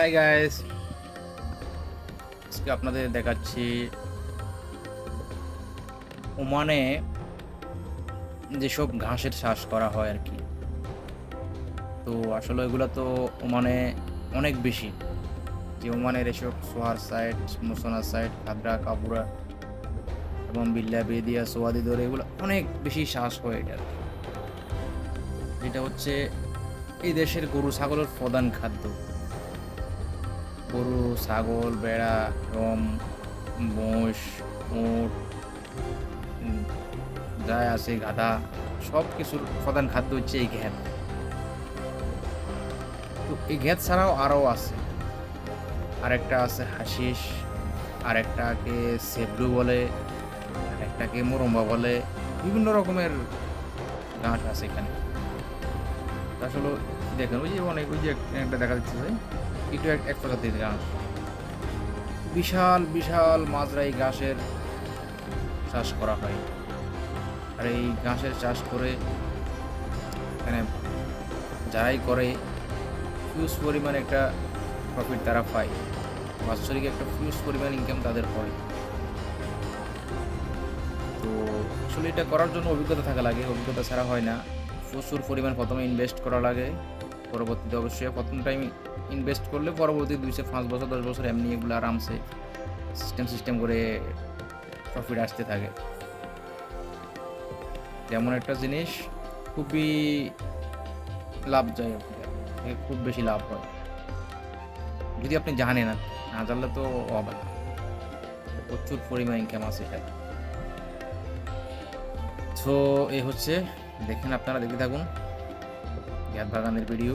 Hi guys, আজকে আপনাদের দেখাচ্ছি ওমানে যেসব ঘাসের চাষ করা হয় আর কি। তো আসলে এগুলো তো ওমানে অনেক বেশি, যে ওমানের এসব সোহার সাইড, মুসনা সাইড, খাদরা, কাপুরা এবং বিল্লা বেদিয়া, সোয়াদি দরে এগুলো অনেক বেশি চাষ হয় এটা। যেটা হচ্ছে এই দেশের গরু ছাগলের প্রধান খাদ্য। গরু, ছাগল, ভেড়া এবং মোষ, উট, যা আছে গাধা, সব কিছুর প্রধান খাদ্য হচ্ছে এই ঘ্যাত। তো এই ঘ্যাত ছাড়াও আরও আছে, আরেকটা আছে হাসিস, আরেকটাকে সেবরু বলে, আরেকটাকে মোরম্বা বলে, বিভিন্ন রকমের ঘাস আছে এখানে। আসলে দেখেন ওই যে অনেক, ওই যে একটা দেখা যাচ্ছে যে একটু এক প্রজাতির ঘাস, বিশাল বিশাল মাজরা এই ঘাসের চাষ করা হয়। আর এই ঘাসের চাষ করে এখানে যারাই করে হিউজ পরিমাণ একটা প্রফিট তারা পায়, বাৎসরিক একটা হিউজ পরিমাণ ইনকাম তাদের হয়। তো আসলে এটা করার জন্য অভিজ্ঞতা থাকা লাগে, অভিজ্ঞতা ছাড়া হয় না। প্রচুর পরিমাণ প্রথমে ইনভেস্ট করা লাগে, পরবর্তীতে অবশ্যই প্রথম টাইম ইনভেস্ট করলে পরবর্তী 2-5 বছর 10 বছর এমনি এগুলো আরামসে সিস্টেম করে প্রফিট আসতে থাকে। যেমন একটা জিনিস খুবই লাভজনক, খুব বেশি লাভ হয় যদি আপনি জানেন। আর না জানলে তো হবে না, প্রচুর পরিমাণ ইনকাম আছে এটা। তো এই হচ্ছে, দেখেন আপনারা দেখতে থাকুন ঘ্যাত বাগানের ভিডিও।